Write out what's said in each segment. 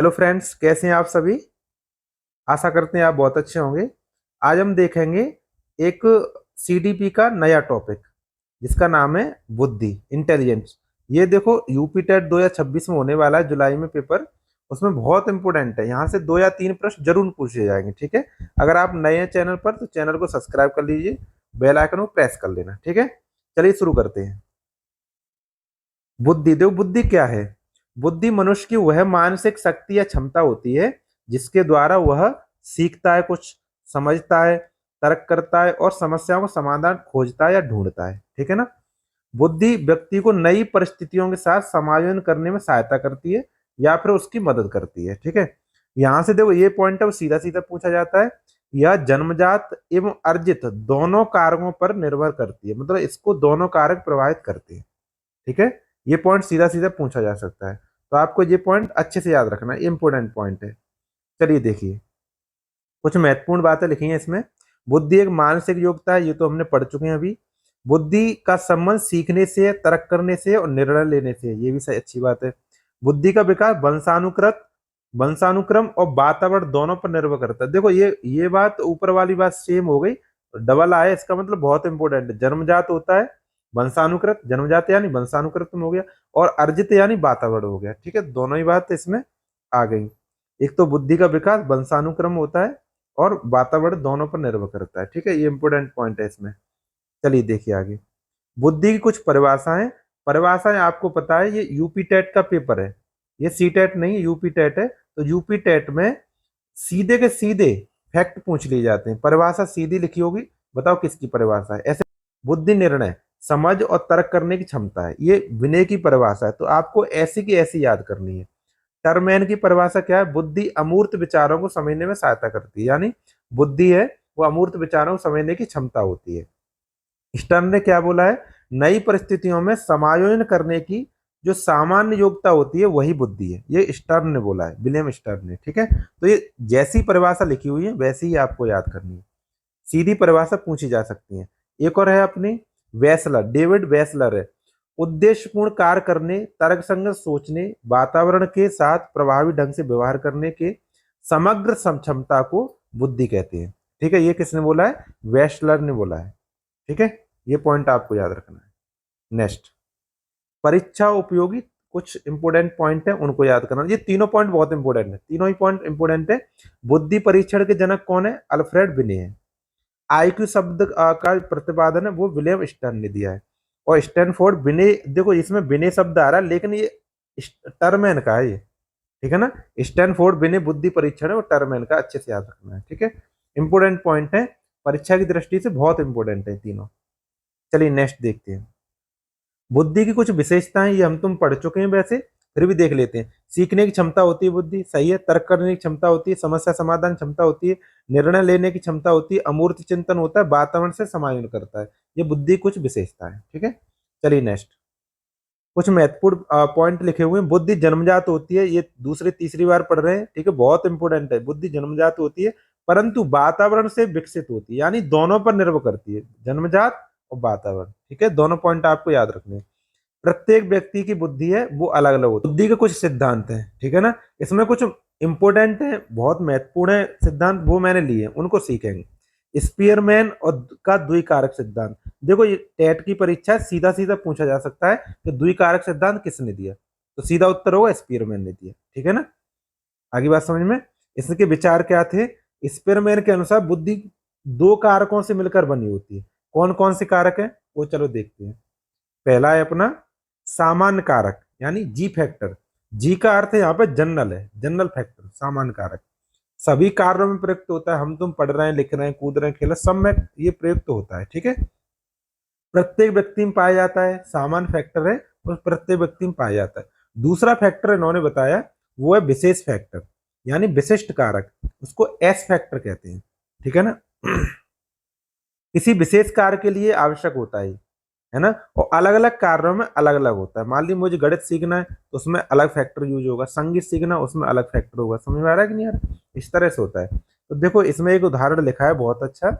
Hello friends, कैसे हैं आप सभी। आशा करते हैं आप बहुत अच्छे होंगे। आज हम देखेंगे एक सीडीपी का नया टॉपिक जिसका नाम है बुद्धि, इंटेलिजेंस। ये देखो, यूपी टेट 2026 में होने वाला है, जुलाई में पेपर। उसमें बहुत इंपॉर्टेंट है, यहाँ से 2 या 3 प्रश्न जरूर पूछे जाएंगे। ठीक है, अगर आप नए हैं चैनल पर तो चैनल को सब्सक्राइब कर लीजिए, बेल आइकन को प्रेस कर लेना। ठीक है, चलिए शुरू करते हैं। बुद्धि, देखो बुद्धि क्या है। बुद्धि मनुष्य की वह मानसिक शक्ति या क्षमता होती है जिसके द्वारा वह सीखता है, कुछ समझता है, तर्क करता है और समस्याओं का समाधान खोजता है या ढूंढता है। ठीक है ना। बुद्धि व्यक्ति को नई परिस्थितियों के साथ समायोजन करने में सहायता करती है या फिर उसकी मदद करती है। ठीक है, यहाँ से देखो ये पॉइंट है वो सीधा सीधा पूछा जाता है। यह जन्मजात एवं अर्जित दोनों कारकों पर निर्भर करती है, मतलब इसको दोनों कारक प्रभावित करते हैं। ठीक है, ये पॉइंट सीधा सीधा पूछा जा सकता है, तो आपको ये पॉइंट अच्छे से याद रखना है, इंपॉर्टेंट पॉइंट है। चलिए देखिए, कुछ महत्वपूर्ण बातें लिखी हैं इसमें। बुद्धि एक मानसिक योग्यता है, ये तो हमने पढ़ चुके हैं अभी। बुद्धि का संबंध सीखने से, तर्क करने से और निर्णय लेने से, ये भी सही अच्छी बात है। बुद्धि का विकास वंशानुक्रम और वातावरण दोनों पर निर्भर करता है। देखो ये बात ऊपर वाली बात सेम हो गई, डबल आया, इसका मतलब बहुत इंपॉर्टेंट है। जन्मजात होता है, वंशानुकृत, जन्मजात यानी वंशानुकृत में हो गया, और अर्जित यानी वातावरण हो गया। ठीक है, दोनों ही बात इसमें आ गई। एक तो बुद्धि का विकास वंशानुक्रम होता है और वातावरण दोनों पर निर्भर करता है। ठीक है, ये इंपॉर्टेंट पॉइंट है इसमें। चलिए देखिए आगे, बुद्धि की कुछ परिभाषाएं। परिभाषाएं आपको पता है, ये यूपी टेट का पेपर है, ये सी टेट नहीं, यूपी टेट है। तो यूपी टेट में सीधे के सीधे फैक्ट पूछ लिए जाते हैं। परिभाषा सीधी लिखी होगी, बताओ किसकी परिभाषा है। ऐसे बुद्धि निर्णय, समझ और तर्क करने की क्षमता है, ये विनय की परिभाषा है, तो आपको ऐसी की ऐसी याद करनी है। टर्मैन की परिभाषा क्या है, बुद्धि अमूर्त विचारों को समझने में सहायता करती है, यानी बुद्धि है वो अमूर्त विचारों को समझने की क्षमता होती है। स्टर्न ने क्या बोला है, नई परिस्थितियों में समायोजन करने की जो सामान्य योग्यता होती है वही बुद्धि है, ये स्टर्न ने बोला है, विलियम स्टर्न ने। ठीक है, तो ये जैसी परिभाषा लिखी हुई है वैसी ही आपको याद करनी है, सीधी परिभाषा पूछी जा सकती है। एक और है अपनी वैसलर, डेविड वैसलर है। उद्देश्यपूर्ण कार्य करने, तर्कसंगत सोचने, वातावरण के साथ प्रभावी ढंग से व्यवहार करने के समग्र क्षमता को बुद्धि कहते हैं। ठीक है, ये किसने बोला है, वैसलर ने बोला है। ठीक है, ये पॉइंट आपको याद रखना है। नेक्स्ट, परीक्षा उपयोगी कुछ इंपोर्टेंट पॉइंट है, उनको याद करना। ये तीनों पॉइंट बहुत इंपोर्टेंट है, तीनों ही पॉइंट इंपोर्टेंट है। बुद्धि परीक्षण के जनक कौन है, अल्फ्रेड बिने है। आईक्यू शब्द का प्रतिपादन है वो विलियम स्टर्न ने दिया है। और स्टैनफोर्ड बिने, देखो इसमें बिने शब्द आ रहा है लेकिन ये टर्मैन का है ये। ठीक है ना, स्टैनफोर्ड बिने बुद्धि परीक्षण है वो टर्मैन का, अच्छे से याद रखना है। ठीक है, इंपोर्टेंट पॉइंट है, परीक्षा की दृष्टि से बहुत इंपोर्टेंट है तीनों। चलिए नेक्स्ट देखते हैं। बुद्धि की कुछ विशेषताएं, ये हम तुम पढ़ चुके हैं वैसे, फिर भी देख लेते हैं। सीखने की क्षमता होती है बुद्धि, सही है। तर्क करने की क्षमता होती है, समस्या समाधान क्षमता होती है, निर्णय लेने की क्षमता होती है, अमूर्त चिंतन होता है, वातावरण से समायोजन करता है। ये बुद्धि कुछ विशेषता है। ठीक है, चलिए नेक्स्ट, कुछ महत्वपूर्ण पॉइंट लिखे हुए हैं। बुद्धि जन्मजात होती है, ये दूसरी तीसरी बार पढ़ रहे हैं। ठीक है, बहुत इंपॉर्टेंट है। बुद्धि जन्मजात होती है परंतु वातावरण से विकसित होती है, यानी दोनों पर निर्भर करती है, जन्मजात और वातावरण। ठीक है, दोनों पॉइंट आपको याद रखने हैं। प्रत्येक व्यक्ति की बुद्धि है वो अलग अलग होती है। बुद्धि के कुछ सिद्धांत हैं, ठीक है ना, इसमें कुछ इंपोर्टेंट है, बहुत महत्वपूर्ण है सिद्धांत, वो मैंने लिए हैं, उनको सीखेंगे। स्पीयरमैन और का द्विकारक सिद्धांत, देखो ये टेट की परीक्षा सीधा सीधा पूछा जा सकता है कि द्विकारक सिद्धांत किसने दिया, तो सीधा उत्तर होगा स्पीयरमैन ने दिया। ठीक है ना, आगे बात समझ में। इसके विचार क्या थे, स्पीयरमैन के अनुसार बुद्धि दो कारकों से मिलकर बनी होती है। कौन कौन से कारक है वो चलो देखते हैं। पहला है अपना सामान्य कारक, यानी जी फैक्टर। जी का अर्थ है यहाँ पे जनरल है, जनरल फैक्टर, सामान्य कारक सभी कार्यों में प्रयुक्त होता है। हम तुम पढ़ रहे हैं, लिख रहे हैं, कूद रहे हैं, खेल सब में ये प्रयुक्त होता है। ठीक है, प्रत्येक व्यक्ति में पाया जाता है, सामान्य फैक्टर है और प्रत्येक व्यक्ति में पाया जाता है। दूसरा फैक्टर इन्होंने बताया वो है विशेष फैक्टर, यानी विशिष्ट कारक, उसको एस फैक्टर कहते हैं। ठीक है ना, किसी विशेष कार्य के लिए आवश्यक होता है ना, और अलग अलग कार्यों में अलग अलग होता है। मान ली मुझे गणित सीखना है तो उसमें अलग फैक्टर यूज होगा, संगीत सीखना उसमें अलग फैक्टर होगा। समझ में आ रहा है कि नहीं यार, इस तरह से होता है। तो देखो इसमें एक उदाहरण लिखा है बहुत अच्छा,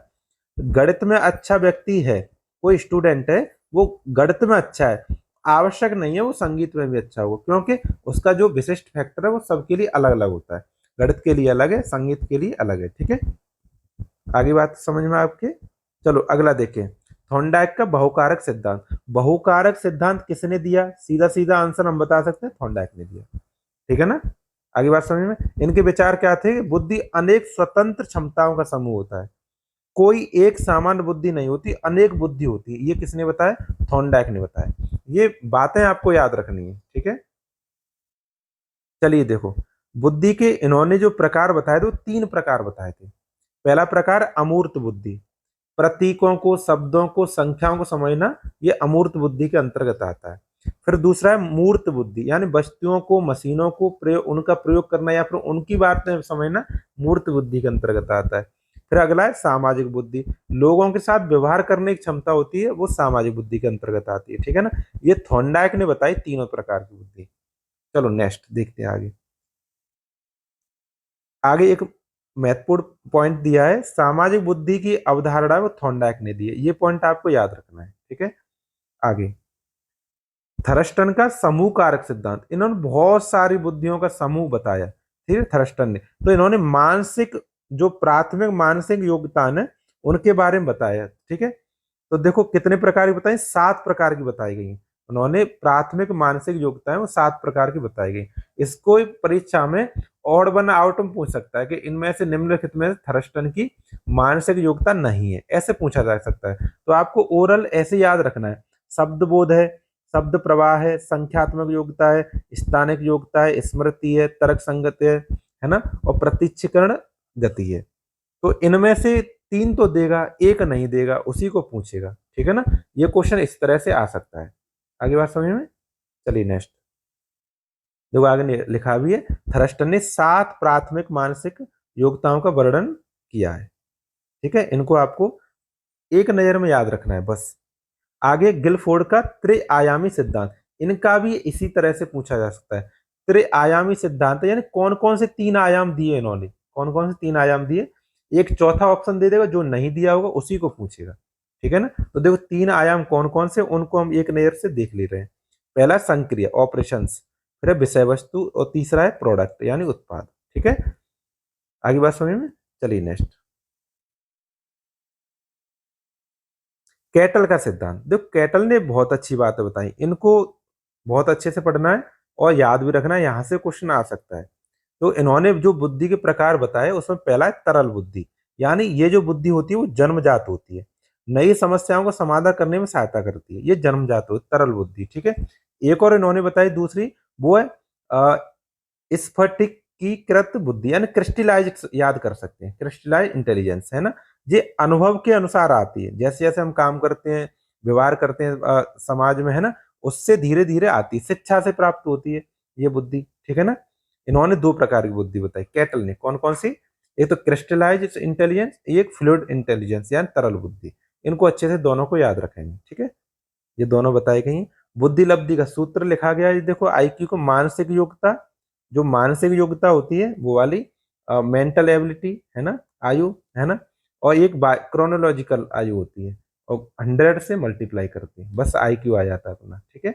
गणित में अच्छा व्यक्ति है, कोई स्टूडेंट है वो गणित में अच्छा है आवश्यक नहीं है वो संगीत में भी अच्छा हो, क्योंकि उसका जो विशिष्ट फैक्टर है वो सबके लिए अलग अलग होता है। गणित के लिए अलग है, संगीत के लिए अलग है। ठीक है, आगे बात समझ में आपके। चलो अगला देखें, थॉर्नडाइक का बहुकारक सिद्धांत। बहुकारक सिद्धांत किसने दिया? सीधा सीधा आंसर हम बता सकते हैं, थॉर्नडाइक ने दिया। ठीक है ना, आगे बात समझ में। इनके विचार क्या थे? बुद्धि अनेक स्वतंत्र क्षमताओं का समूह होता है, कोई एक सामान्य बुद्धि नहीं होती, अनेक बुद्धि होती है। ये किसने बताया? थॉर्नडाइक ने बताया। ये बातें आपको याद रखनी है। ठीक है, चलिए देखो, बुद्धि के इन्होंने जो प्रकार बताए थे वो 3 प्रकार बताए थे। पहला प्रकार अमूर्त बुद्धि, प्रतीकों को, शब्दों को, संख्याओं को समझना, ये अमूर्त बुद्धि के अंतर्गत आता है। फिर दूसरा है मूर्त बुद्धि, यानी वस्तुओं को, मशीनों को प्रयोग, उनका प्रयोग करना या फिर उनकी बातें समझना, मूर्त बुद्धि के अंतर्गत आता है। फिर अगला है सामाजिक बुद्धि, लोगों के साथ व्यवहार करने की क्षमता होती है, वो सामाजिक बुद्धि के अंतर्गत आती है। ठीक है ना, ये थॉर्नडाइक ने बताई तीनों प्रकार की बुद्धि। चलो नेक्स्ट देखते हैं आगे। आगे एक महत्वपूर्ण पॉइंट दिया है, सामाजिक बुद्धि की अवधारणा वो थॉर्नडाइक ने दी है। ये पॉइंट आपको याद रखना है। ठीक है, आगे थरस्टन का समूह कारक सिद्धांत, इन्होंने बहुत सारी बुद्धियों का समूह बताया। ठीक है, थरस्टन ने तो इन्होंने मानसिक, जो प्राथमिक मानसिक योग्यता है उनके बारे में बताया। ठीक है, तो देखो कितने प्रकार की बताई? 7 प्रकार की बताई गई। उन्होंने प्राथमिक मानसिक योग्यताएं वो 7 प्रकार की बताई गई। इसको परीक्षा में ऑड वन आउट में पूछ सकता है कि इनमें से निम्नलिखित में थरस्टन की मानसिक योग्यता नहीं है, ऐसे पूछा जा सकता है। तो आपको ओरल ऐसे याद रखना है, शब्द बोध है, शब्द प्रवाह है, संख्यात्मक योग्यता है, स्थानिक योग्यता है, स्मृति है, तर्क संगत है ना, और प्रतीक्षीकरण गति है। तो इनमें से 3 तो देगा, एक नहीं देगा, उसी को पूछेगा। ठीक है ना, ये क्वेश्चन इस तरह से आ सकता है। आगे बात समझ में। चलिए नेक्स्ट देखो, आगे लिखा भी है, थरस्टन ने 7 प्राथमिक मानसिक योग्यताओं का वर्णन किया है। ठीक है, इनको आपको एक नजर में याद रखना है बस। आगे गिलफोर्ड का त्रिआयामी सिद्धांत, इनका भी इसी तरह से पूछा जा सकता है। त्रिआयामी सिद्धांत यानी कौन कौन से 3 आयाम दिए इन्होंने, कौन कौन से 3 आयाम दिए। एक चौथा ऑप्शन दे देगा, जो नहीं दिया होगा उसी को पूछेगा। ठीक है ना, तो देखो 3 आयाम कौन कौन से, उनको हम एक नजर से देख ले रहे हैं। पहला संक्रिया ऑपरेशंस, फिर है विषय वस्तु, और तीसरा है प्रोडक्ट यानी उत्पाद। ठीक है, आगे बात समझ में। चलिए नेक्स्ट, कैटल का सिद्धांत। देखो कैटल ने बहुत अच्छी बातें बताई, इनको बहुत अच्छे से पढ़ना है और याद भी रखना है, यहाँ से क्वेश्चन आ सकता है। तो इन्होंने जो बुद्धि के प्रकार बताए उसमें पहला है तरल बुद्धि, यानी ये जो बुद्धि होती है वो जन्मजात होती है, नई समस्याओं का समाधान करने में सहायता करती है, ये जन्मजात होती है तरल बुद्धि। ठीक है, एक और इन्होंने बताई दूसरी, वो है स्फटिकीकृत बुद्धि, यानी क्रिस्टलाइज, याद कर सकते हैं, क्रिस्टलाइज इंटेलिजेंस है ना। ये अनुभव के अनुसार आती है, जैसे जैसे हम काम करते हैं, व्यवहार करते हैं समाज में, है ना, उससे धीरे धीरे आती है, शिक्षा से प्राप्त होती है ये बुद्धि। ठीक है ना, इन्होंने 2 प्रकार की बुद्धि बताई कैटल ने, कौन कौन सी? एक तो क्रिस्टलाइज इंटेलिजेंस, एक फ्लूइड इंटेलिजेंस यानी तरल बुद्धि। इनको अच्छे से दोनों को याद रखेंगे। ठीक है, ये दोनों बताई गई। बुद्धि लब्धि का सूत्र लिखा गया है, ये देखो आईक्यू को मानसिक योग्यता, जो मानसिक योग्यता होती है वो वाली, मेंटल एबिलिटी है ना, आयु है ना, और एक क्रोनोलॉजिकल आयु होती है, और 100 से मल्टीप्लाई करती है, बस आईक्यू आ जाता है अपना। ठीक है,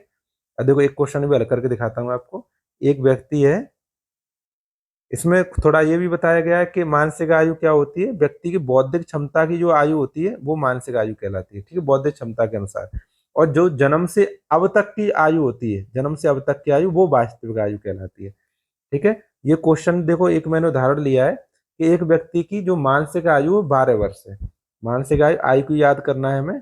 अब देखो एक क्वेश्चन भी हल करके दिखाता हूँ आपको। एक व्यक्ति है, इसमें थोड़ा ये भी बताया गया है कि मानसिक आयु क्या होती है, व्यक्ति की बौद्धिक क्षमता की जो आयु होती है वो मानसिक आयु कहलाती है। ठीक है, बौद्धिक क्षमता के अनुसार। और जो जन्म से अब तक की आयु होती है, जन्म से अब तक की आयु, वो वास्तविक आयु कहलाती है। ठीक है, ये क्वेश्चन देखो, एक मैंने उदाहरण लिया है कि एक व्यक्ति की जो मानसिक आयु 12 वर्ष है, मानसिक आयु, आयु याद करना है हमें,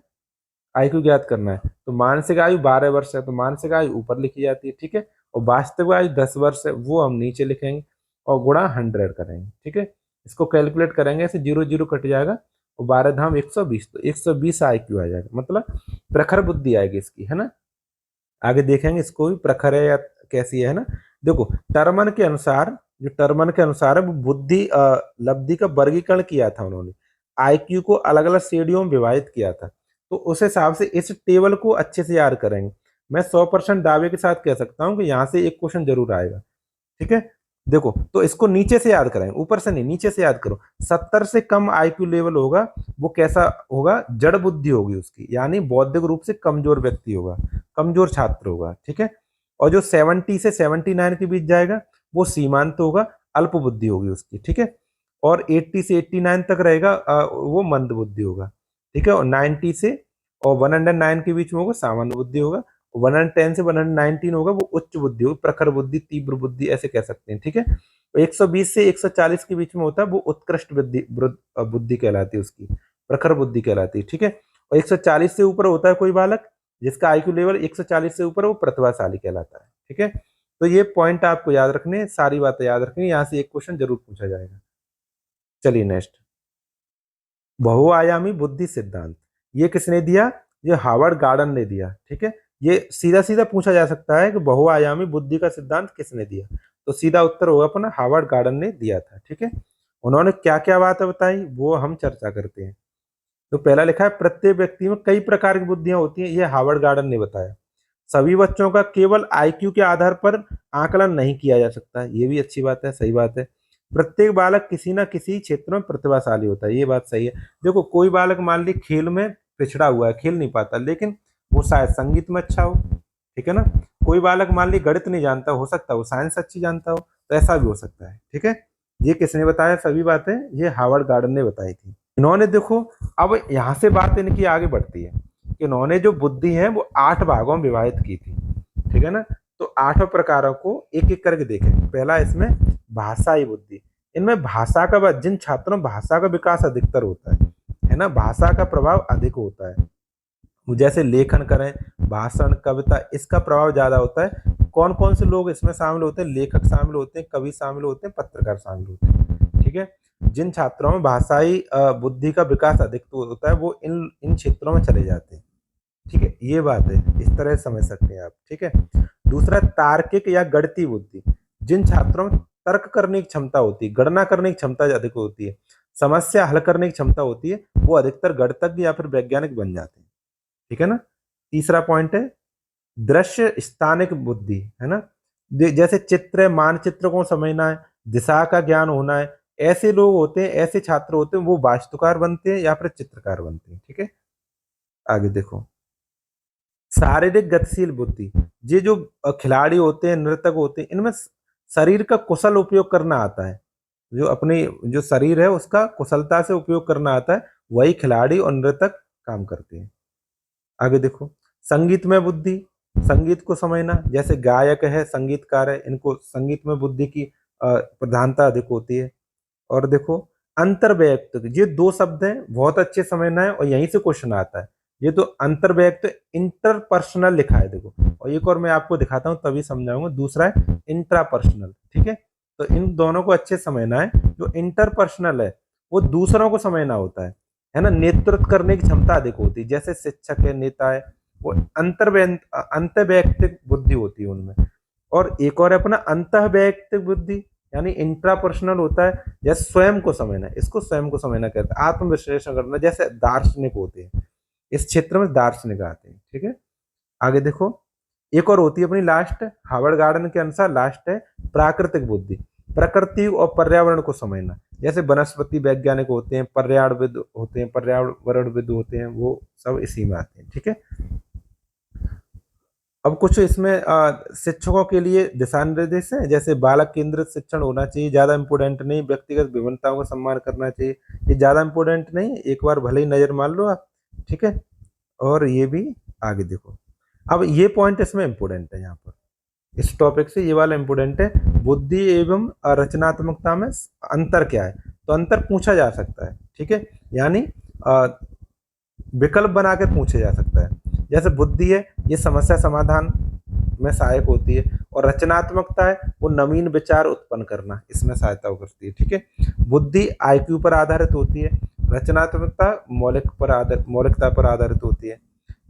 आयु याद करना है, तो मानसिक आयु 12 वर्ष है, तो मानसिक आयु ऊपर लिखी जाती है। ठीक है, और वास्तविक आयु 10 वर्ष है, वो हम नीचे लिखेंगे और गुणा 100 करेंगे। ठीक है, इसको कैलकुलेट करेंगे, ऐसे 0 0 कट जाएगा, और 12 धाम 120, तो 120 आईक्यू आ जाएगा, मतलब प्रखर बुद्धि आएगी इसकी, है ना। आगे देखेंगे इसको भी प्रखर है या कैसी है ना। देखो टर्मन के अनुसार, जो टर्मन के अनुसार है वो बुद्धि लब्धि का वर्गीकरण किया था उन्होंने, आईक्यू को अलग अलग श्रेणियों में विभाजित किया था। तो उस हिसाब से इस टेबल को अच्छे से याद करेंगे। मैं 100% दावे के साथ कह सकता हूँ कि यहाँ से एक क्वेश्चन जरूर आएगा। ठीक है, देखो तो इसको नीचे से याद कराएं, ऊपर से नहीं, नीचे से याद करो। 70 से कम आईक्यू लेवल होगा, वो कैसा होगा, जड़ बुद्धि होगी उसकी, यानी बौद्धिक रूप से कमजोर व्यक्ति होगा, कमजोर छात्र होगा, ठीक है। और जो 70 से 79 के बीच जाएगा वो सीमांत होगा, अल्प बुद्धि होगी उसकी, ठीक है। और 80 से 89 तक रहेगा वो मंद बुद्धि होगा, ठीक है। और 90 से और 109 के बीच में होगा सामान्य बुद्धि होगा। 110 से 119 होगा वो उच्च बुद्धि होगी, प्रखर बुद्धि, तीव्र बुद्धि ऐसे कह सकते हैं, ठीक है। 120 से 140 के बीच में होता है वो उत्कृष्ट बुद्धि बुद्धि कहलाती है उसकी, प्रखर बुद्धि कहलाती है, ठीक है। और 140 से ऊपर होता है कोई बालक जिसका आईक्यू लेवल 140 से ऊपर, वो प्रतिभाशाली कहलाता है, ठीक है। तो ये पॉइंट आपको याद रखने हैं, सारी बातें याद रखनी है, यहाँ से एक क्वेश्चन जरूर पूछा जाएगा। चलिए नेक्स्ट, बहुआयामी बुद्धि सिद्धांत, ये किसने दिया, ये हार्वर्ड गार्डन ने दिया, ठीक है। ये सीधा सीधा पूछा जा सकता है कि बहुआयामी बुद्धि का सिद्धांत किसने दिया, तो सीधा उत्तर होगा अपना हार्वर्ड गार्डन ने दिया था, ठीक है। उन्होंने क्या क्या बातें बताई वो हम चर्चा करते हैं। तो पहला लिखा है प्रत्येक व्यक्ति में कई प्रकार की बुद्धियां होती हैं, ये हार्वर्ड गार्डन ने बताया। सभी बच्चों का केवल आईक्यू के आधार पर आकलन नहीं किया जा सकता, ये भी अच्छी बात है, सही बात है। प्रत्येक बालक किसी न किसी क्षेत्र में प्रतिभाशाली होता है, ये बात सही है। देखो कोई बालक मान ली खेल में पिछड़ा हुआ है, खेल नहीं पाता, लेकिन वो शायद संगीत में अच्छा हो, ठीक है ना। कोई बालक मान ली गणित नहीं जानता, हो सकता है वो साइंस अच्छी जानता हो, तो ऐसा भी हो सकता है, ठीक है। ये किसने बताया सभी बातें, ये हार्वर्ड गार्डन ने बताई थी। इन्होंने देखो, अब यहाँ से बात इनकी आगे बढ़ती है कि इन्होंने जो बुद्धि है वो 8 भागों में विभाजित की थी, ठीक है ना। तो 8 प्रकारों को एक एक करके देखें। पहला इसमें भाषाई बुद्धि, इनमें भाषा का जिन छात्रों में भाषा का विकास अधिकतर होता है ना, भाषा का प्रभाव अधिक होता है, जैसे लेखन करें, भाषण, कविता, इसका प्रभाव ज्यादा होता है। कौन कौन से लोग इसमें शामिल होते हैं, लेखक शामिल होते हैं, कवि शामिल होते हैं, पत्रकार शामिल होते हैं, ठीक है। जिन छात्रों में भाषाई बुद्धि का विकास अधिक होता है वो इन इन क्षेत्रों में चले जाते हैं, ठीक है। ये बात है, इस तरह समझ सकते हैं आप, ठीक है। दूसरा तार्किक या गणितीय बुद्धि, जिन छात्रों में तर्क करने की क्षमता होती है, गणना करने की क्षमता अधिक होती है, समस्या हल करने की क्षमता होती है, वो अधिकतर गणितज्ञ या फिर वैज्ञानिक बन जाते हैं, ठीक है ना। तीसरा पॉइंट है दृश्य स्थानिक बुद्धि, है ना। जैसे चित्र, मानचित्र को समझना है, दिशा का ज्ञान होना है, ऐसे लोग होते हैं, ऐसे छात्र होते हैं वो वास्तुकार बनते हैं या फिर चित्रकार बनते हैं, ठीक है। आगे देखो, शारीरिक गतिशील बुद्धि, ये जो खिलाड़ी होते हैं, नृतक होते हैं, इनमें शरीर का कुशल उपयोग करना आता है, जो अपने जो शरीर है उसका कुशलता से उपयोग करना आता है, वही खिलाड़ी और नृतक काम करते हैं। आगे देखो, संगीत में बुद्धि, संगीत को समझना, जैसे गायक है, संगीतकार है, इनको संगीत में बुद्धि की प्रधानता अधिक होती है। और देखो अंतर्वैयक्तिक, ये दो शब्द हैं, बहुत अच्छे समझना है और यहीं से क्वेश्चन आता है। ये तो अंतर्वैयक्तिक, इंटरपर्सनल लिखा है देखो, और एक और मैं आपको दिखाता हूँ तभी समझाऊंगा, दूसरा है इंट्रापर्सनल, ठीक है। तो इन दोनों को अच्छे समझना है। जो इंटरपर्सनल है वो दूसरों को समझना होता है ना, नेतृत्व करने की क्षमता अधिक होती है, जैसे शिक्षक है, नेता है, वो अंतर्वैयक्तिक बुद्धि होती है उनमें। और एक और है अपना अंतःवैयक्तिक बुद्धि, यानी इंट्रापर्सनल होता है, जैसे स्वयं को समझना, इसको स्वयं को समझना कहते हैं, आत्मविश्लेषण करना, जैसे दार्शनिक होते हैं, इस क्षेत्र में दार्शनिक आते हैं, ठीक है। आगे देखो, एक और होती है अपनी लास्ट, हार्वर्ड गार्डन के अनुसार लास्ट है प्राकृतिक बुद्धि, प्रकृति और पर्यावरण को समझना, जैसे वनस्पति वैज्ञानिक होते हैं, पर्यावरणविद होते हैं, पर्यावरणविद होते हैं, वो सब इसी में आते हैं, ठीक है। अब कुछ इसमें शिक्षकों के लिए दिशा निर्देश है, जैसे बालक केंद्रित शिक्षण होना चाहिए, ज्यादा इंपोर्टेंट नहीं, व्यक्तिगत विभिन्नताओं का सम्मान करना चाहिए, ये ज्यादा इंपोर्टेंट नहीं, एक बार भले ही नजर मार लो आप, ठीक है। और ये भी आगे देखो, अब ये पॉइंट इसमें इंपोर्टेंट है, यहाँ पर इस टॉपिक से ये वाला इंपोर्टेंट है, बुद्धि एवं रचनात्मकता में अंतर क्या है, तो अंतर पूछा जा सकता है, ठीक है। यानी विकल्प बना के पूछा जा सकता है। जैसे बुद्धि है ये समस्या समाधान में सहायक होती है, और रचनात्मकता है वो नवीन विचार उत्पन्न करना, इसमें सहायता करती है, ठीक है। बुद्धि आईक्यू पर आधारित होती है, रचनात्मकता मौलिकता पर आधारित होती है।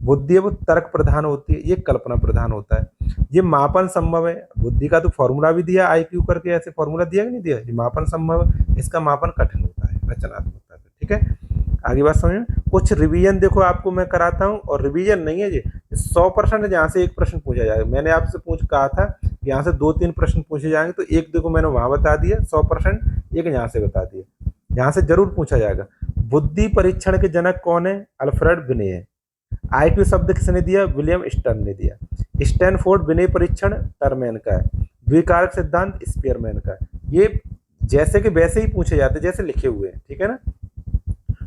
बुद्धि है वो तर्क प्रधान होती है, ये कल्पना प्रधान होता है। ये मापन संभव है, बुद्धि का तो फॉर्मूला भी दिया आईक्यू करके, ऐसे फॉर्मूला दिया कि नहीं दिया, ये मापन संभव है, इसका मापन कठिन होता है रचनात्मकता से, ठीक है। आगे बात समझ में, कुछ रिवीजन देखो आपको मैं कराता हूँ, और रिवीजन नहीं है ये 100% जहाँ से एक प्रश्न पूछा जाए, मैंने आपसे कहा था यहाँ से 2-3 प्रश्न पूछे जाएंगे, तो एक देखो मैंने वहां बता दिया 100%, एक यहाँ से बता दिया, यहाँ से जरूर पूछा जाएगा। बुद्धि परीक्षण के जनक कौन है? अल्फ्रेड बिने। आईक्यू शब्द किसने दिया? विलियम स्टर्न ने दिया। स्टैनफोर्ड विनय परीक्षण टरमैन का है। द्विकारक सिद्धांत स्पीयरमैन का है। ये जैसे कि वैसे ही पूछे जाते जैसे लिखे हुए हैं, ठीक है ना।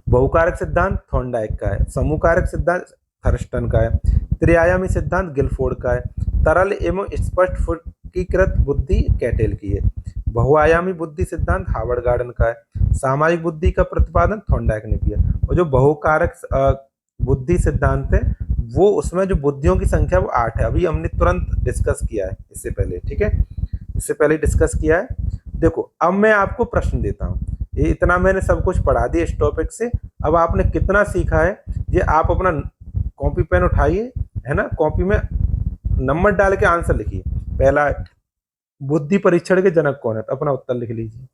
बहुकारक सिद्धांत थॉर्नडाइक का है। समूहकारक सिद्धांत थर्स्टन का है। त्रिआयामी सिद्धांत गिलफोर्ड का है। तरल एवं स्पष्ट फुटकीकृत बुद्धि कैटेल की है। बहुआयामी बुद्धि सिद्धांत हार्वर्ड गार्डन का है। सामाजिक बुद्धि का प्रतिपादन थॉर्नडाइक ने किया। और जो बहुकारक बुद्धि सिद्धांत है, वो उसमें जो बुद्धियों की संख्या वो 8 है। अभी हमने तुरंत डिस्कस किया है इससे पहले, ठीक है, इससे पहले डिस्कस किया है। देखो अब मैं आपको प्रश्न देता हूँ, ये इतना मैंने सब कुछ पढ़ा दिया इस टॉपिक से। अब आपने कितना सीखा है ये आप अपना कॉपी पेन उठाइए, है ना, कॉपी में नंबर डाल के आंसर लिखिए। पहला, बुद्धि परीक्षण के जनक कौन है, तो अपना उत्तर लिख लीजिए।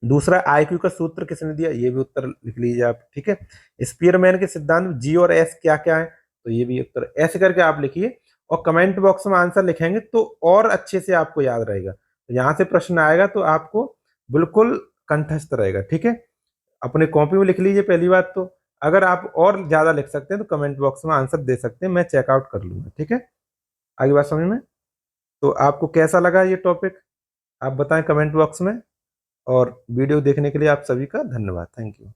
दूसरा, आईक्यू का सूत्र किसने दिया, ये भी उत्तर लिख लीजिए आप, ठीक है। स्पीयरमैन के सिद्धांत में जी और एस क्या क्या है, तो ये भी उत्तर ऐसे करके आप लिखिए, और कमेंट बॉक्स में आंसर लिखेंगे तो और अच्छे से आपको याद रहेगा। तो यहाँ से प्रश्न आएगा तो आपको बिल्कुल कंठस्थ रहेगा, ठीक है। अपने कॉपी में लिख लीजिए पहली बात तो। अगर आप और ज्यादा लिख सकते हैं तो कमेंट बॉक्स में आंसर दे सकते हैं, मैं चेकआउट कर लूंगा, ठीक है। आगे बात समझ में। तो आपको कैसा लगा ये टॉपिक, आप बताएं कमेंट बॉक्स में। और वीडियो देखने के लिए आप सभी का धन्यवाद। Thank you.